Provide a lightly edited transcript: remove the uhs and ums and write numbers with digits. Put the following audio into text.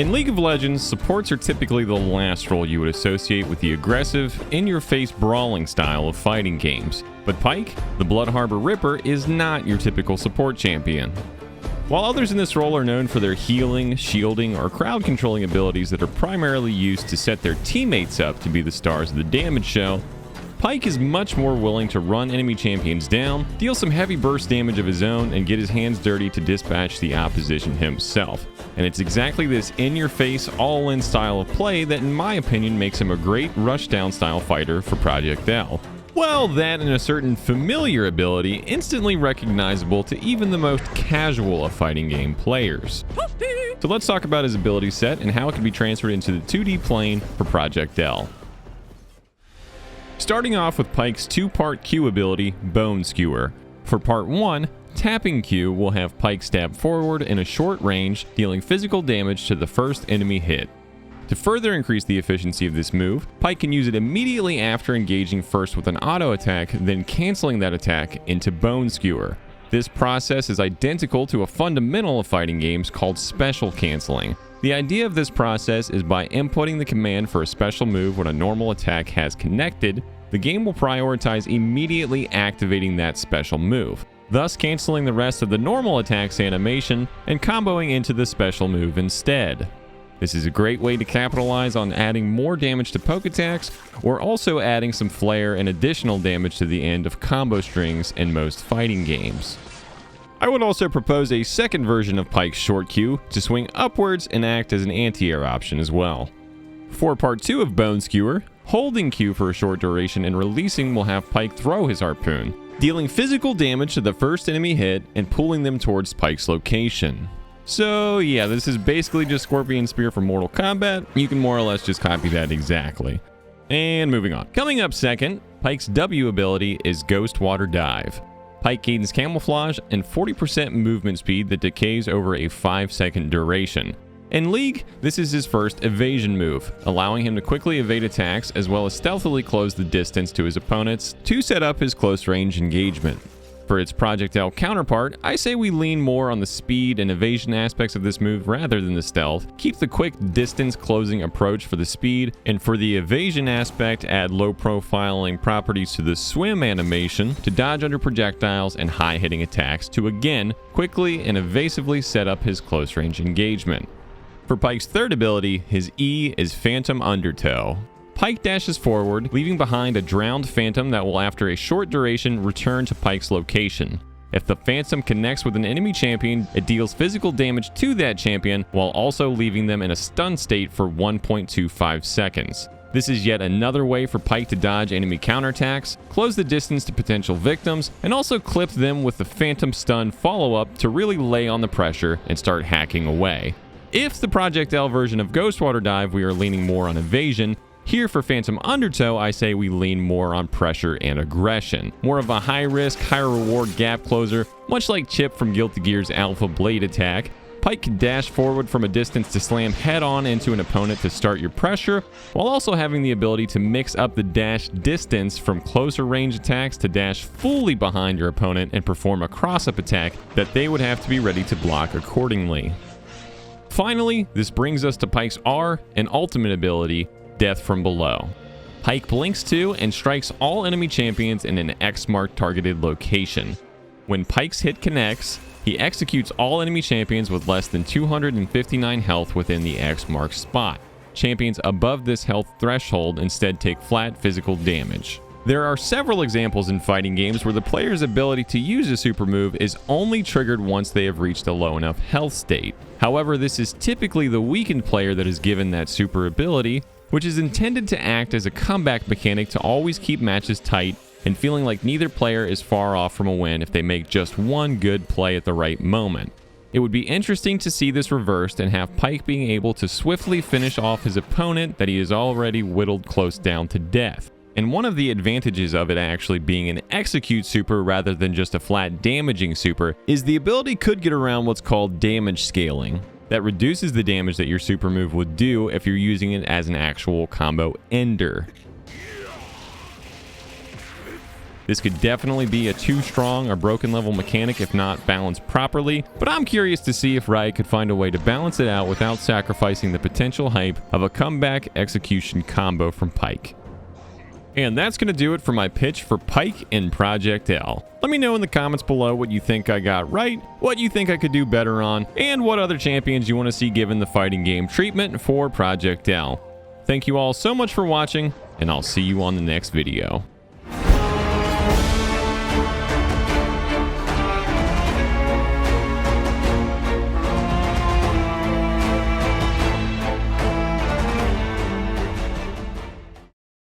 In League of Legends, supports are typically the last role you would associate with the aggressive, in-your-face brawling style of fighting games. But Pyke, the Blood Harbor Ripper, is not your typical support champion. While others in this role are known for their healing, shielding, or crowd controlling abilities that are primarily used to set their teammates up to be the stars of the damage show, Pyke is much more willing to run enemy champions down, deal some heavy burst damage of his own, and get his hands dirty to dispatch the opposition himself. And it's exactly this in-your-face, all-in style of play that, in my opinion, makes him a great rushdown style fighter for projectl. Well, that and a certain familiar ability instantly recognizable to even the most casual of fighting game players. So let's talk about his ability set and how it can be transferred into the 2D plane for projectl. Starting off with Pyke's two-part Q ability, Bone Skewer. For part 1, tapping Q will have Pyke stab forward in a short range, dealing physical damage to the first enemy hit. To further increase the efficiency of this move, Pyke can use it immediately after engaging first with an auto attack, then canceling that attack into Bone Skewer. This process is identical to a fundamental of fighting games called special canceling. The idea of this process is by inputting the command for a special move when a normal attack has connected, the game will prioritize immediately activating that special move, thus canceling the rest of the normal attack's animation and comboing into the special move instead. This is a great way to capitalize on adding more damage to poke attacks, or also adding some flair and additional damage to the end of combo strings in most fighting games. I would also propose a second version of Pyke's short Q to swing upwards and act as an anti-air option as well. For part 2 of Bone Skewer, holding Q for a short duration and releasing will have Pyke throw his harpoon, dealing physical damage to the first enemy hit and pulling them towards Pyke's location. So yeah, this is basically just Scorpion Spear from Mortal Kombat. You can more or less just copy that exactly. And moving on. Coming up second, Pyke's W ability is Ghost Water Dive. Pyke gains camouflage and 40% movement speed that decays over a 5-second duration. In League, this is his first evasion move, allowing him to quickly evade attacks as well as stealthily close the distance to his opponents to set up his close range engagement. For its projectl counterpart, I say we lean more on the speed and evasion aspects of this move rather than the stealth, keep the quick distance closing approach for the speed, and for the evasion aspect add low profiling properties to the swim animation to dodge under projectiles and high hitting attacks to again quickly and evasively set up his close range engagement. For Pyke's third ability, his E is Phantom Undertow. Pyke dashes forward, leaving behind a drowned phantom that will after a short duration return to Pyke's location. If the phantom connects with an enemy champion, it deals physical damage to that champion while also leaving them in a stun state for 1.25 seconds. This is yet another way for Pyke to dodge enemy counterattacks, close the distance to potential victims, and also clip them with the phantom stun follow-up to really lay on the pressure and start hacking away. If the projectl version of Ghost Water Dive we are leaning more on evasion, here for Phantom Undertow, I say we lean more on pressure and aggression. More of a high-risk, high-reward gap closer, much like Chip from Guilty Gear's Alpha Blade attack. Pyke can dash forward from a distance to slam head-on into an opponent to start your pressure, while also having the ability to mix up the dash distance from closer range attacks to dash fully behind your opponent and perform a cross-up attack that they would have to be ready to block accordingly. Finally, this brings us to Pyke's R and ultimate ability, Death from Below. Pyke blinks to and strikes all enemy champions in an X-marked targeted location. When Pyke's hit connects, he executes all enemy champions with less than 259 health within the X-marked spot. Champions above this health threshold instead take flat physical damage. There are several examples in fighting games where the player's ability to use a super move is only triggered once they have reached a low enough health state. However, this is typically the weakened player that is given that super ability, which is intended to act as a comeback mechanic to always keep matches tight and feeling like neither player is far off from a win if they make just one good play at the right moment. It would be interesting to see this reversed and have Pyke being able to swiftly finish off his opponent that he has already whittled close down to death. And one of the advantages of it actually being an execute super rather than just a flat damaging super is the ability could get around what's called damage scaling. That reduces the damage that your super move would do if you're using it as an actual combo ender. This could definitely be a too strong or broken level mechanic if not balanced properly, but I'm curious to see if Riot could find a way to balance it out without sacrificing the potential hype of a comeback execution combo from Pyke. And that's going to do it for my pitch for Pyke and projectl. Let me know in the comments below what you think I got right, what you think I could do better on, and what other champions you want to see given the fighting game treatment for projectl. Thank you all so much for watching, and I'll see you on the next video.